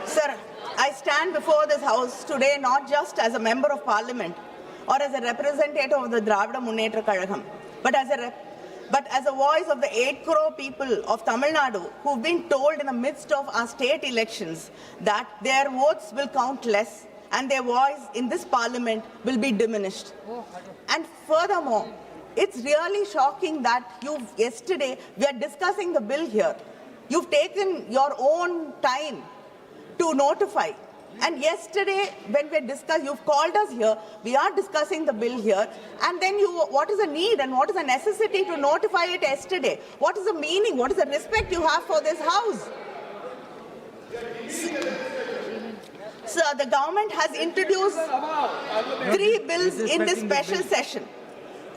Sir, I stand before this House today not just as a member of Parliament or as a representative of the Dravida Munnetra Kazhagam, but as a voice of the 8 crore people of Tamil Nadu who've been told in the midst of our state elections that their votes will count less and their voice in this Parliament will be diminished. And furthermore, it's really shocking that yesterday we are discussing the bill here. You've taken your own time to notify. And yesterday, when you've called us here, we are discussing the bill here, and then what is the need and what is the necessity to notify it yesterday? What is the meaning? What is the respect you have for this House? Sir, the government has introduced 3 bills in this special session,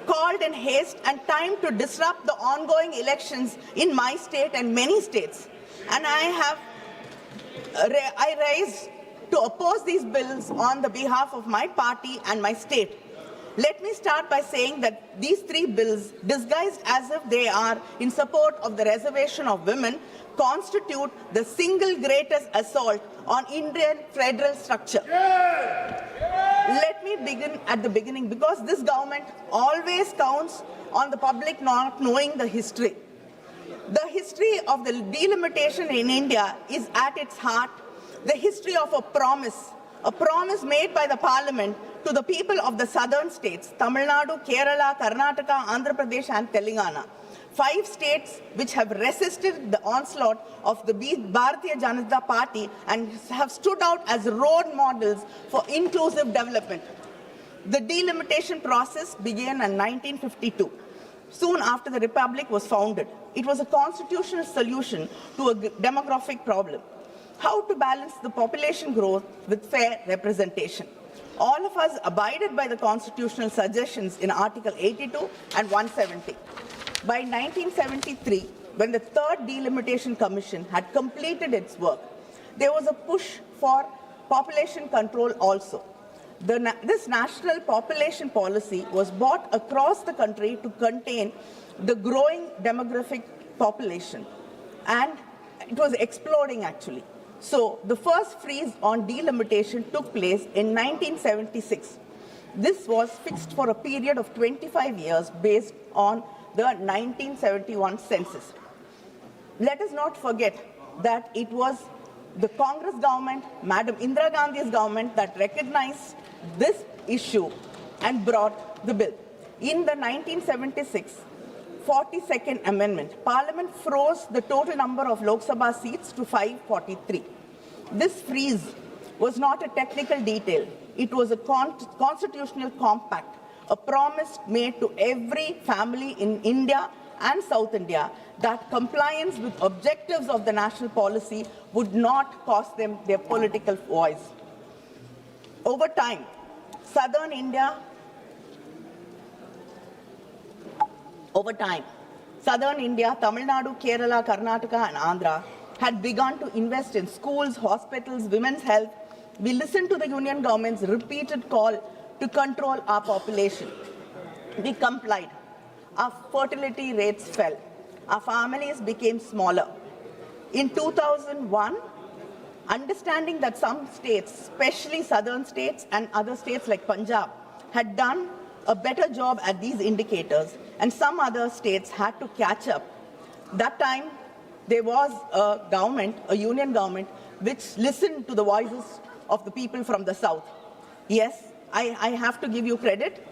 called in haste and time to disrupt the ongoing elections in my state and many states. And I raised to oppose these bills on the behalf of my party and my state. Let me start by saying that these 3 bills, disguised as if they are in support of the reservation of women, constitute the single greatest assault on Indian federal structure. Let me begin at the beginning, because this government always counts on the public not knowing the history. The history of the delimitation in India is at its heart the history of a promise made by the Parliament to the people of the southern states, Tamil Nadu, Kerala, Karnataka, Andhra Pradesh and Telangana. 5 states which have resisted the onslaught of the Bharatiya Janata Party and have stood out as role models for inclusive development. The delimitation process began in 1952, soon after the Republic was founded. It was a constitutional solution to a demographic problem. How to balance the population growth with fair representation. All of us abided by the constitutional suggestions in Article 82 and 170. By 1973, when the Third Delimitation Commission had completed its work, there was a push for population control also. This national population policy was brought across the country to contain the growing demographic population, and it was exploding actually. So the first freeze on delimitation took place in 1976. This was fixed for a period of 25 years based on the 1971 census. Let us not forget that it was the Congress government, Madam Indira Gandhi's government, that recognized this issue and brought the bill. In the 1976 42nd Amendment, Parliament froze the total number of Lok Sabha seats to 543. This freeze was not a technical detail. It was a constitutional compact, a promise made to every family in India and South India that compliance with objectives of the national policy would not cost them their political voice. Over time, Southern India, Tamil Nadu, Kerala, Karnataka and Andhra had begun to invest in schools, hospitals, women's health. We listened to the union government's repeated call to control our population. We complied. Our fertility rates fell. Our families became smaller. In 2001, understanding that some states, especially southern states and other states like Punjab, had done a better job at these indicators, and some other states had to catch up. That time, there was a government, a union government, which listened to the voices of the people from the south. Yes, I have to give you credit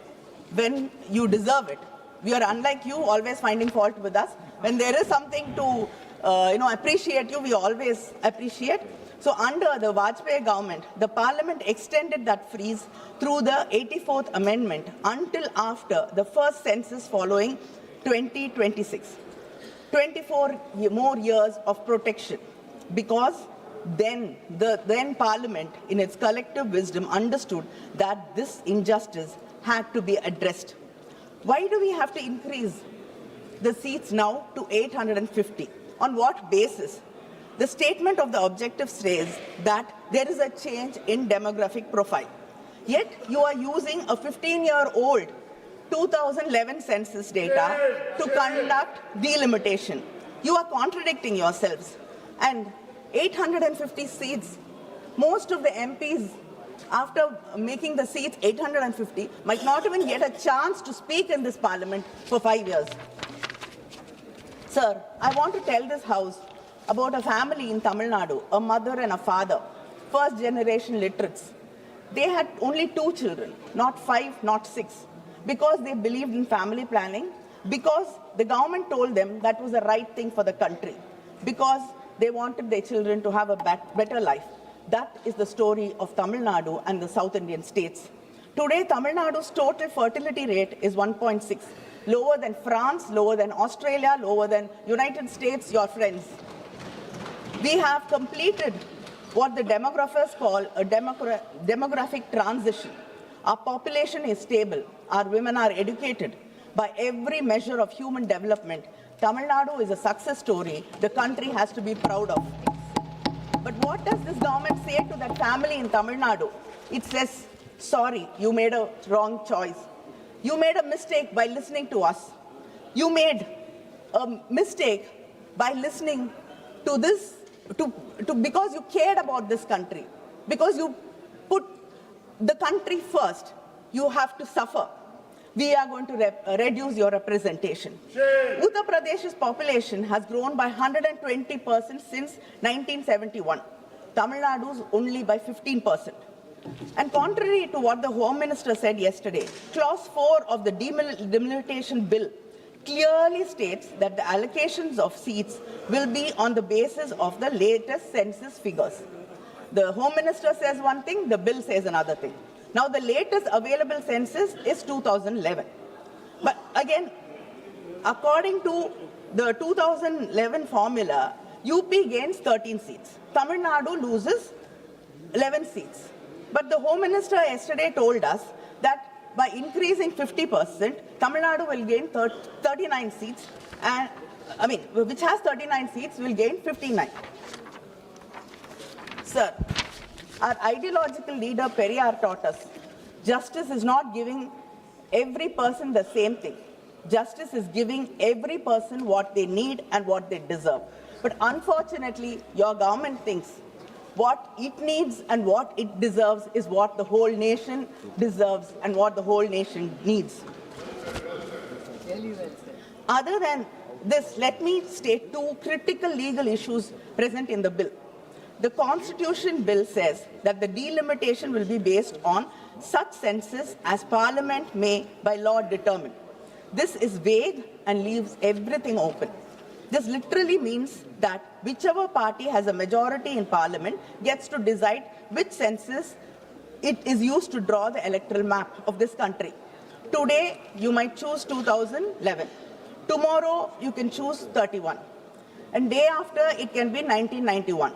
when you deserve it. We are unlike you, always finding fault with us. When there is something to appreciate you, we always appreciate. So under the Vajpayee government, the Parliament extended that freeze through the 84th Amendment until after the first census following 2026. 24 more years of protection, because then the Parliament, in its collective wisdom, understood that this injustice had to be addressed. Why do we have to increase the seats now to 850? On what basis? The statement of the objective says that there is a change in demographic profile. Yet you are using a 15-year-old 2011 census data to conduct delimitation. You are contradicting yourselves. And 850 seats, most of the MPs, after making the seats 850, might not even get a chance to speak in this parliament for 5 years. Sir, I want to tell this House about a family in Tamil Nadu, a mother and a father, first generation literates. They had only 2 children, not 5, not 6, because they believed in family planning, because the government told them that was the right thing for the country, because they wanted their children to have a better life. That is the story of Tamil Nadu and the South Indian states. Today, Tamil Nadu's total fertility rate is 1.6, lower than France, lower than Australia, lower than United States, your friends. We have completed what the demographers call a demographic transition. Our population is stable. Our women are educated. By every measure of human development, Tamil Nadu is a success story the country has to be proud of. But what does this government say to that family in Tamil Nadu? It says, sorry, you made a wrong choice. You made a mistake by listening to us. You made a mistake by listening to this, because you cared about this country, because you put the country first. You have to suffer. We are going to reduce your representation. Uttar Pradesh's population has grown by 120% since 1971. Tamil Nadu's only by 15%. And contrary to what the Home Minister said yesterday, Clause 4 of the Delimitation Bill clearly states that the allocations of seats will be on the basis of the latest census figures. The Home Minister says one thing, the bill says another thing. Now, the latest available census is 2011. But again, according to the 2011 formula, UP gains 13 seats. Tamil Nadu loses 11 seats. But the Home Minister yesterday told us that by increasing 50%, Tamil Nadu will gain 39 seats, and which has 39 seats, will gain 59. Sir, our ideological leader Periyar taught us, justice is not giving every person the same thing. Justice is giving every person what they need and what they deserve. But unfortunately, your government thinks what it needs and what it deserves is what the whole nation deserves and what the whole nation needs. Other than this, let me state 2 critical legal issues present in the bill. The Constitution Bill says that the delimitation will be based on such census as Parliament may by law determine. This is vague and leaves everything open. This literally means that whichever party has a majority in Parliament gets to decide which census it is used to draw the electoral map of this country. Today, you might choose 2011. Tomorrow, you can choose 31. And day after, it can be 1991.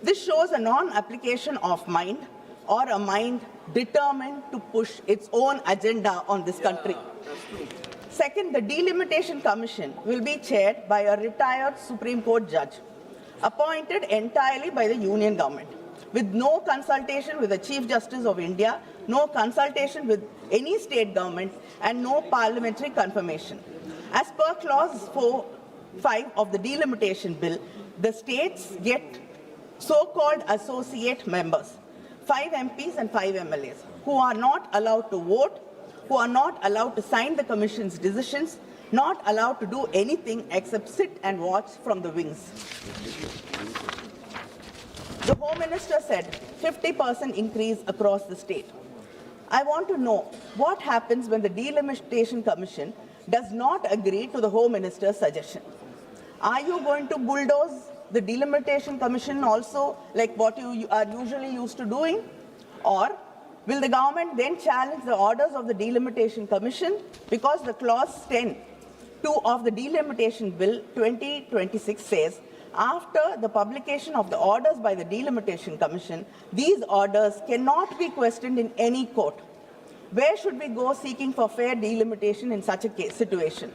This shows a non-application of mind or a mind determined to push its own agenda on this country. Second, the Delimitation Commission will be chaired by a retired Supreme Court judge, appointed entirely by the Union government, with no consultation with the Chief Justice of India, no consultation with any state government, and no parliamentary confirmation. As per Clause 5 of the Delimitation Bill, the states get so-called associate members, 5 MPs and 5 MLAs, who are not allowed to vote, who are not allowed to sign the Commission's decisions, not allowed to do anything except sit and watch from the wings. The Home Minister said 50% increase across the state. I want to know what happens when the Delimitation Commission does not agree to the Home Minister's suggestion. Are you going to bulldoze the Delimitation Commission also, like what you are usually used to doing? Or will the government then challenge the orders of the Delimitation Commission? Because the Clause 10 of the Delimitation Bill 2026 says, after the publication of the orders by the Delimitation Commission, these orders cannot be questioned in any court. Where should we go seeking for fair delimitation in such a situation?